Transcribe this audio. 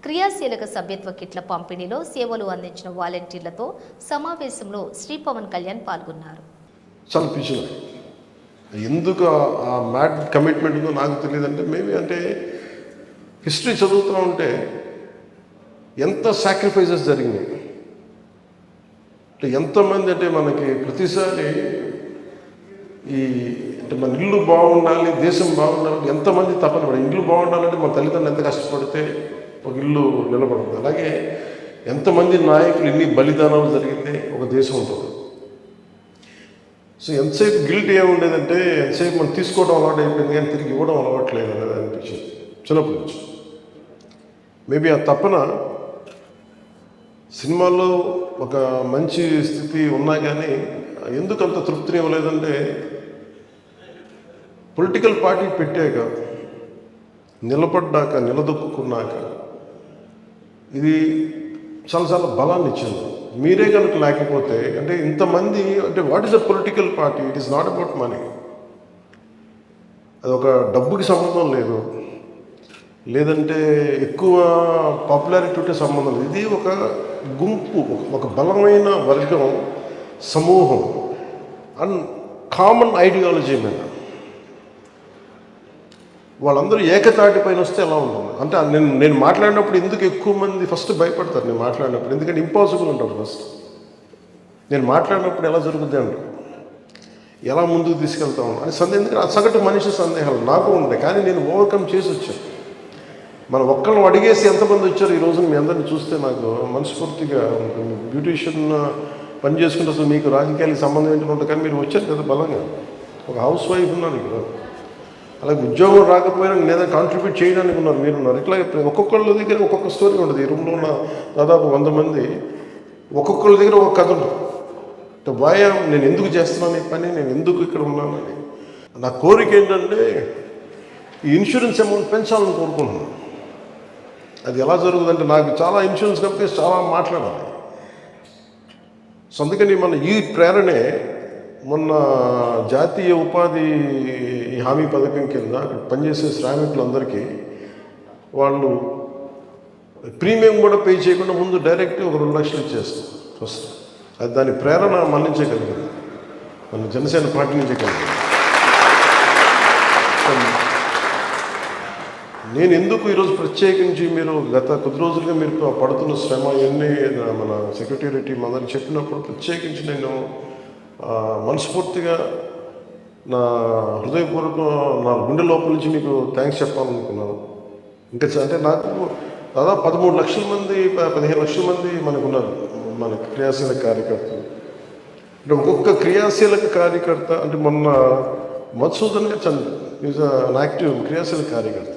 క్రియాశీలక సభ్యత్వ కిట్ల పంపిణీలో సేవలు అందించిన వాలంటీర్లతో సమావేశంలో శ్రీ పవన్ కళ్యాణ్ పాల్గొన్నారు. చాలా పిచ్చిన ఎందుకు ఆ మ్యాడ్ కమిట్మెంట్ ఉందో నాకు తెలియదంటే మేబీ అంటే హిస్టరీ చదువుతూ ఉంటే ఎంత సాక్రిఫైసెస్ జరిగినాయి అంటే ఎంతమంది అంటే మనకి ప్రతిసారి ఈ అంటే మన ఇల్లు బాగుండాలి, దేశం బాగుండాలి, ఎంతమంది తపన పడి ఇల్లు బాగుండాలంటే మన తల్లిదండ్రులు ఎంత కష్టపడితే ఒక ఇల్లు నిలబడుతుంది. అలాగే ఎంతమంది నాయకులు ఎన్ని బలిదానాలు జరిగితే ఒక దేశం ఉంటుంది. సో ఎంతసేపు గిల్ట్ ఏముండేదంటే ఎంతసేపు మనం తీసుకోవడం అలవాటు అయిపోయింది కానీ తిరిగి ఇవ్వడం అలవాట్లేదు అనేది అనిపించింది చిన్నప్పటి నుంచి. మేబీ ఆ తపన సినిమాల్లో ఒక మంచి స్థితి ఉన్నా కానీ ఎందుకు అంత తృప్తిని ఇవ్వలేదంటే పొలిటికల్ పార్టీ పెట్టాక నిలబడ్డాక నిలదొక్కున్నాక ఇది చాలా బలాన్ని ఇచ్చింది. మీరే కనుక లేకపోతే అంటే ఇంతమంది అంటే what is a political party? It is not about money. అది ఒక డబ్బుకి సంబంధం లేదు, లేదంటే ఎక్కువ పాపులారిటీతో సంబంధం లేదు. ఇది ఒక గుంపు, ఒక బలమైన వర్గం, సమూహం అండ్ కామన్ ఐడియాలజీ మీద వాళ్ళందరూ ఏకతాటి పైన వస్తే ఎలా ఉంటుంది అంటే నేను మాట్లాడినప్పుడు ఎందుకు ఎక్కువ మంది ఫస్ట్ భయపడతారు నేను మాట్లాడినప్పుడు, ఎందుకంటే ఇంపాసిబుల్ అంటారు ఫస్ట్. నేను మాట్లాడినప్పుడు ఎలా జరుగుతుంది అంటారు, ఎలా ముందుకు తీసుకెళ్తాం అని సందేహం. ఎందుకంటే ఆ సగటు మనిషి సందేహాలు నాకు ఉంటాయి, కానీ నేను ఓవర్కమ్ చేసి వచ్చాను. మనం ఒక్కళ్ళని అడిగేసి ఎంతమంది వచ్చారు ఈ రోజున మీ అందరిని చూస్తే నాకు మనస్ఫూర్తిగా బ్యూటీషియన్ పని చేసుకుంటే అసలు మీకు రాజకీయాలకు సంబంధం ఏంటంటే ఉంటుంది, కానీ మీరు వచ్చారు కదా బలంగా. ఒక హౌస్ వైఫ్ ఉన్నారు ఇక్కడ, అలాగే ఉద్యోగం రాకపోయినా లేదా కాంట్రిబ్యూట్ చేయడానికి ఉన్నారు, మీరున్నారు. ఇట్లా ఒక్కొక్కళ్ళ దగ్గర ఒక్కొక్క స్టోరీ ఉంటుంది. ఈ రూమ్లో ఉన్న దాదాపు 100 మంది ఒక్కొక్కళ్ళ దగ్గర ఒక కథ ఉంటుంది. బాయ్ నేను ఎందుకు చేస్తున్నాను ఈ పని, నేను ఎందుకు ఇక్కడ ఉన్నానని. నా కోరిక ఏంటంటే ఈ ఇన్సూరెన్స్ అమౌంట్ పెంచాలని కోరుకుంటున్నాను. అది ఎలా జరుగుతుందంటే నాకు చాలా ఇన్సూరెన్స్ కంపెనీస్ చాలా మాట్లాడాలి. సో అందుకని మన ఈ ప్రేరణే మొన్న జాతీయ ఉపాధి హామీ పథకం కింద అక్కడ పనిచేసే శ్రామికులందరికీ వాళ్ళు ప్రీమియం కూడా పే చేయకుండా ముందు డైరెక్ట్ ఒక 2 లక్షలు ఇచ్చేస్తాం ఫస్ట్. అది దాని ప్రేరణ మళ్ళించగలిగింది, మన జనసేన పార్టీ నుంచే కలిగింది. నేను ఎందుకు ఈరోజు ప్రత్యేకించి మీరు గత కొద్ది రోజులుగా మీరు పడుతున్న శ్రమ ఇవన్నీ మన సెక్రటరీ టీం అందరికీ చెప్పినప్పుడు ప్రత్యేకించి నేను మనస్ఫూర్తిగా నా హృదయపూర్వక నా గుండె లోపల నుంచి మీకు థ్యాంక్స్ చెప్పాలనుకున్నాను. ఇంకా అంటే నాకు దాదాపు 13 లక్షల మంది 15 లక్షల మంది మనకున్నారు మన క్రియాశీలక కార్యకర్తలు. అంటే ఒక్కొక్క క్రియాశీలక కార్యకర్త అంటే మొన్న మధుసూదన్ గారు ఈజ్ అన్ యాక్టివ్ క్రియాశీలక కార్యకర్త.